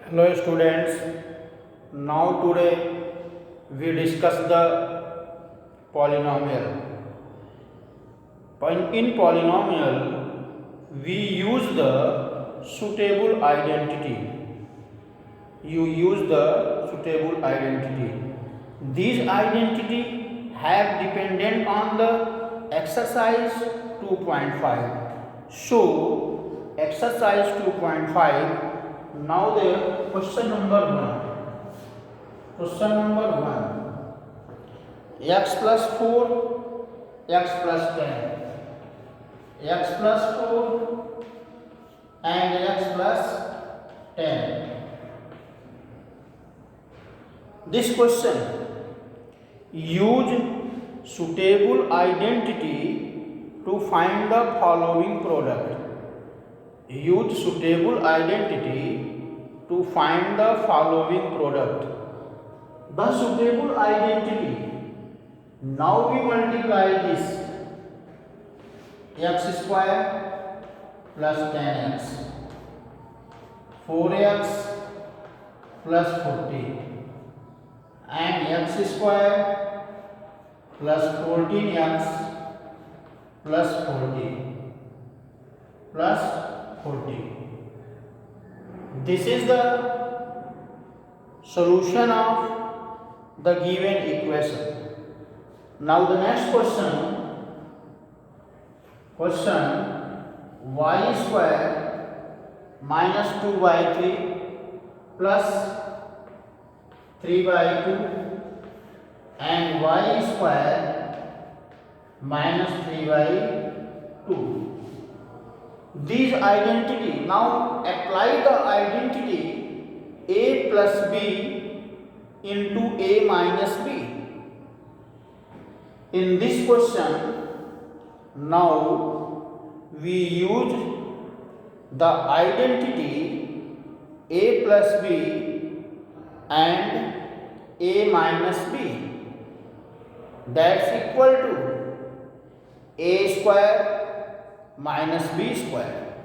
Hello students, now today we discuss the polynomial. In polynomial we use the suitable identity. You use the suitable identity. These identity have dependent on the exercise 2.5. So exercise 2.5. Now the question number 1. Question number 1. X plus 4, x plus 10. X plus 4 and x plus 10. This question, use suitable identity to find the following product. Use suitable identity to find the following product. The suitable identity. Now we multiply this. X square plus 10x. 4x plus 40. And x square plus 14x plus 40 plus 40. This is the solution of the given equation. Now the next question y square minus 2 by 3 plus 3 by 2 and y square minus 3 by 2. These identity, now apply the identity a plus b into a minus b. In this question, now we use the identity a plus b and a minus b. That's equal to a square minus b square.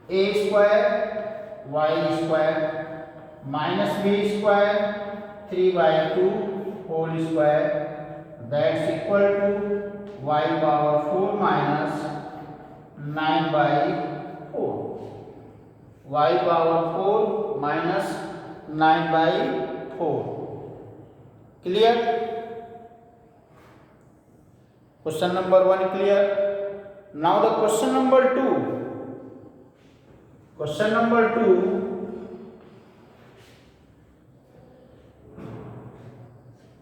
A square y square minus b square 3 by 2 whole square. That's equal to y power 4 minus 9 by 4. Y power 4 minus 9 by 4. Clear? Question number 1 clear. Now the question number 2. Question number 2.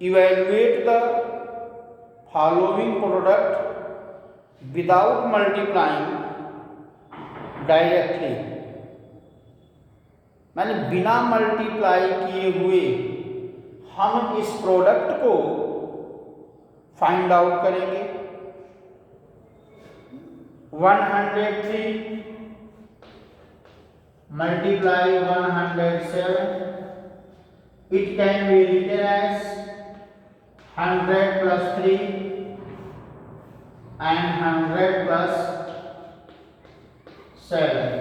Evaluate the following product without multiplying directly. माने बिना multiply किए हुए हम इस product को find out करेंगे. 103 multiply 107. It can be written as 100 plus 3 and 100 plus 7.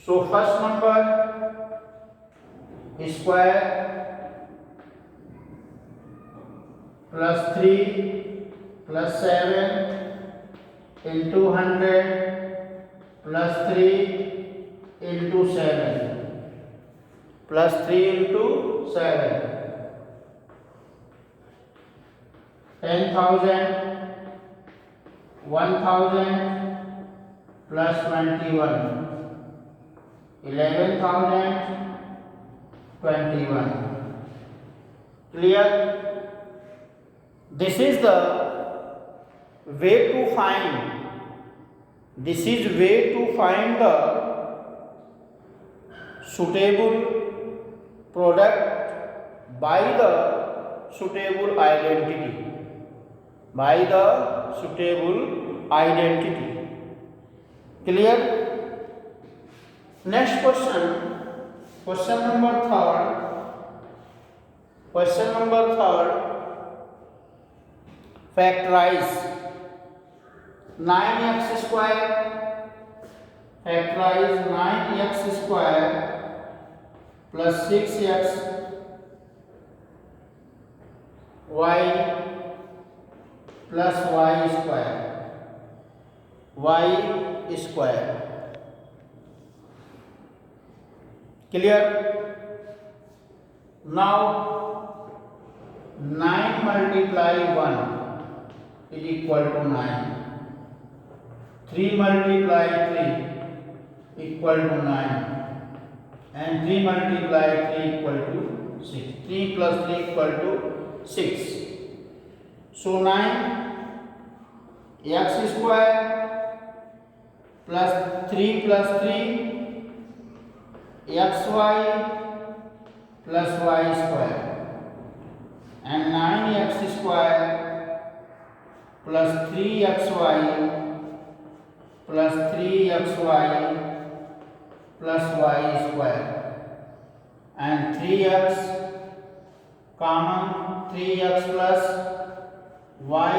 So first number square plus 3 plus 7 into 100 plus 3 into 7 plus 3 into 7. 10,000 1,000 plus 21 11,000 21. Clear? This is the way to find. This is way to find the suitable product by the suitable identity. By the suitable identity. Clear? Next question. Question number 3. Question number 3. Factorize 9x square factorize 9x square plus 6x y plus y square clear. Now 9 multiply 1 is equal to 9. 3 multiply 3 equal to 9 and 3 multiply 3 equal to 6. 3 plus 3 equal to 6. So 9 x square plus 3 plus 3 xy plus y square and 9x square plus 3xy plus 3xy plus y square and 3x common 3x plus y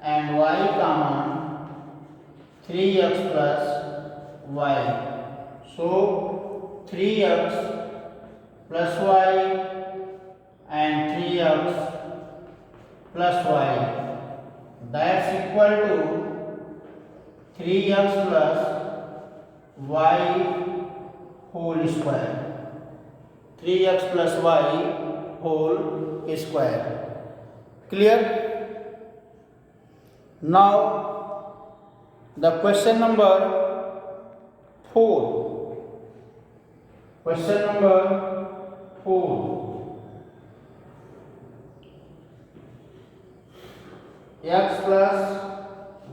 and y common 3x plus y. So 3x plus y and 3x plus y, that's equal to 3x plus y whole square. 3x plus y whole square. Clear? Now the question number 4. Question number 4. X plus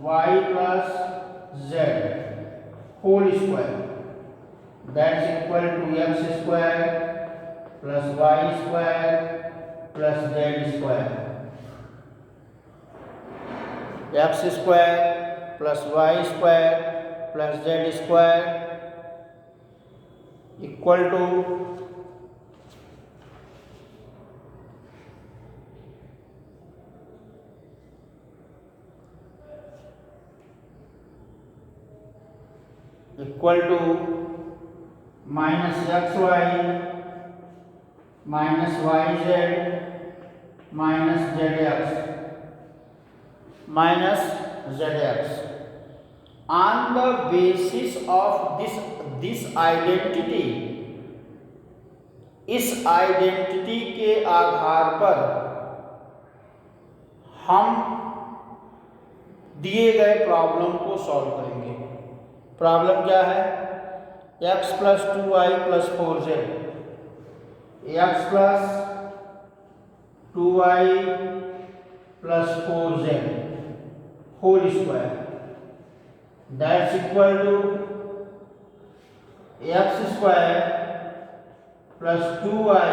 y plus z whole square, that's equal to x square plus y square plus z square. X square plus y square plus z square equal to minus xy minus yz minus zx minus zx. On the basis of this identity, इस identity के आधार पर हम दिए गए problem को solve करेंगे. Problem क्या है? x plus 2y plus 4z, x plus 2y plus 4z whole square, that's equal to x square plus 2y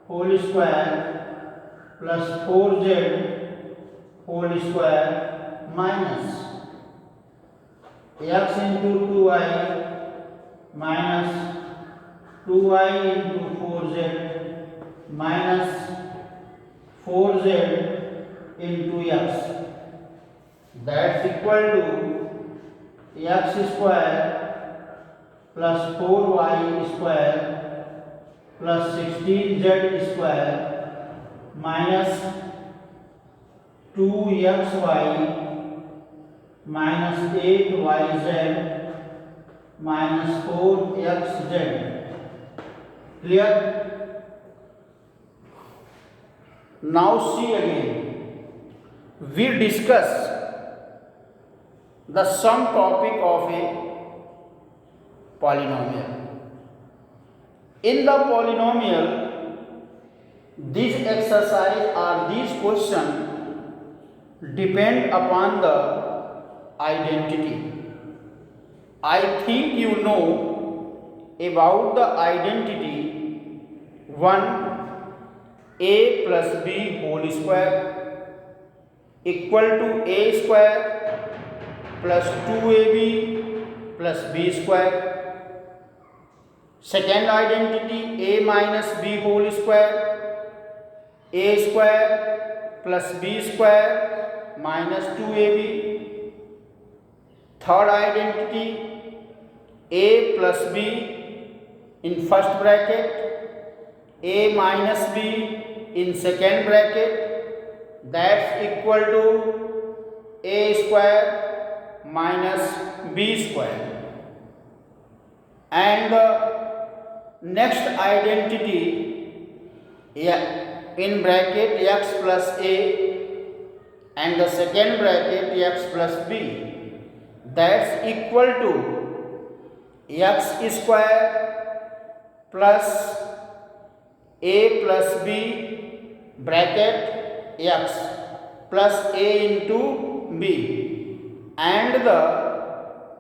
whole square plus 4z whole square minus x into 2y minus 2y into 4z minus 4z into x, that's equal to x square plus 4y square plus 16z square minus 2xy minus 8yz minus 4xz. Clear? Now see again. We discuss the sum topic of a polynomial. In the polynomial, this exercise or these questions depend upon the identity. I think you know about the identity 1a plus b whole square equal to a square plus 2ab plus b square. Second identity a minus b whole square, a square plus b square minus 2ab. Third identity, a plus b in first bracket, a minus b in second bracket, that's equal to a square minus b square. And the next identity, in bracket x plus a and the second bracket x plus b, that's equal to x square plus a plus b bracket x plus a into b, and the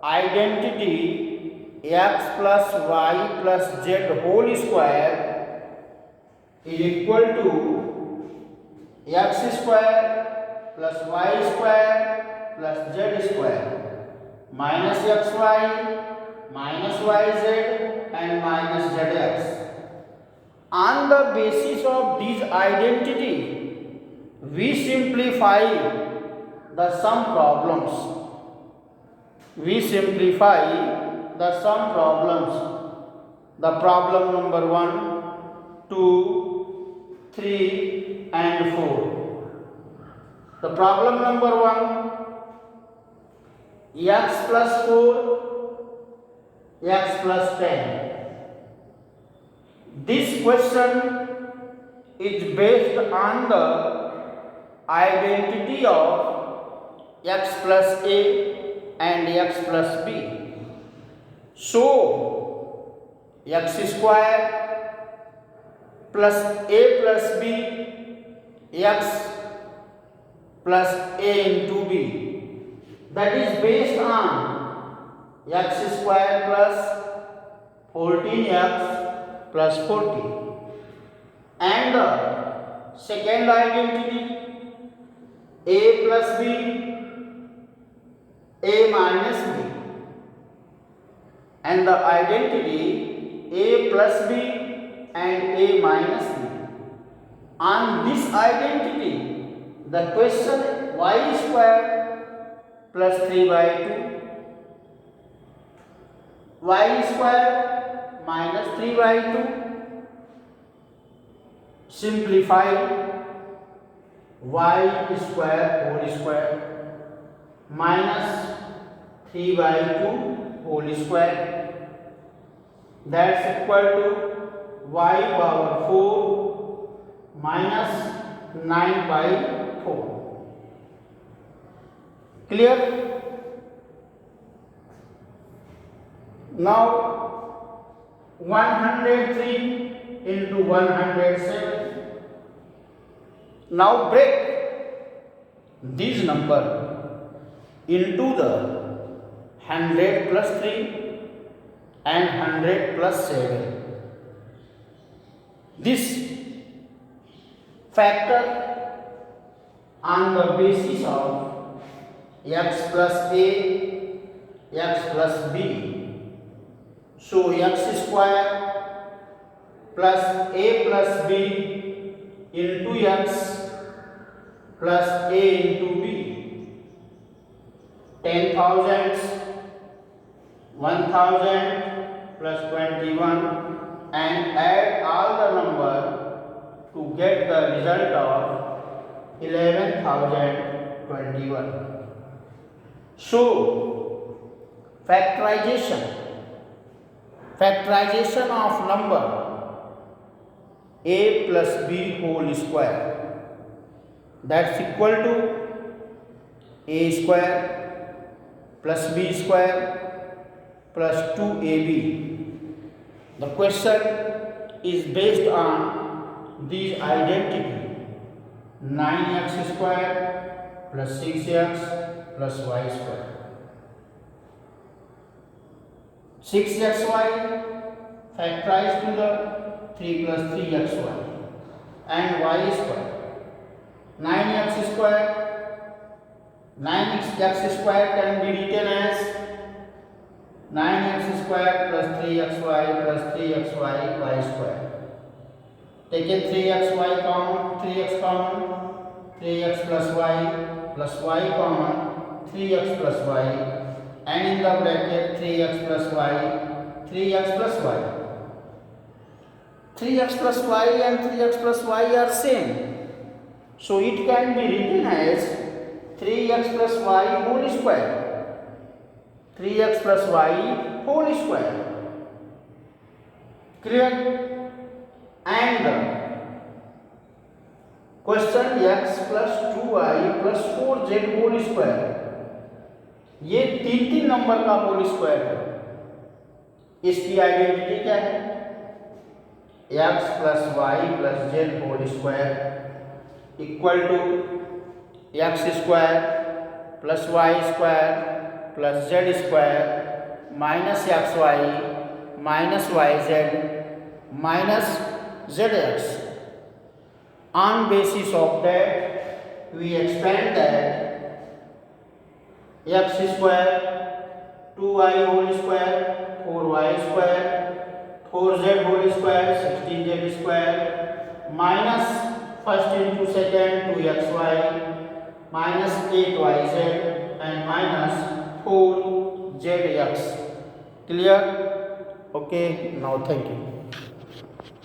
identity x plus y plus z whole square is equal to x square plus y square plus z square minus xy minus yz and minus zx. On the basis of these identity, we simplify the sum problems. The problem number 1, 2, 3 and 4. The problem number 1, x plus 4, x plus 10. This question is based on the identity of x plus a and x plus b. So x square plus a plus b x plus a into b, that is based on x square plus 14x plus 40. And the second identity, a plus b, a minus b, and the identity a plus b and a minus b. On this identity, the question y square plus 3 by 2, y square minus 3 by 2, simplify y square whole square minus 3 by 2 whole square, that's equal to y power 4 minus 9 by 4. Clear? Now 103 into 107. Now break this number into the 100 plus 3 and 100 plus 7. This factor on the basis of x plus a, x plus b. So x square plus a plus b into x plus a into b. 10,000, 1,000 plus 21, and add all the number to get the result of 11,021. So factorization of number a plus b whole square, that's equal to a square plus b square plus 2ab. The question is based on these identity: 9x square plus 6x plus y square. 6xy factorized to the 3 plus 3xy and y square. 9x square, 9x square can be written as 9x square plus 3xy plus 3xy y square. Taken 3xy common, 3x common, 3x plus y y common, 3x plus y and in the bracket 3x plus y, 3x plus y. 3x plus y and 3x plus y are same. So it can be written as 3x plus y whole square. 3x plus y whole square. Clear? And question x plus 2y plus 4z whole square. ये तीन number का whole square है. इसकी identity क्या है? x plus y plus z whole square equal to x square plus y square plus z square minus x y minus y z minus z x. On basis of that, we expand that x square 2y whole square 4y square 4z whole square 16z square minus first into second 2xy minus 8yz and minus 4zx. Clear? Okay, now thank you.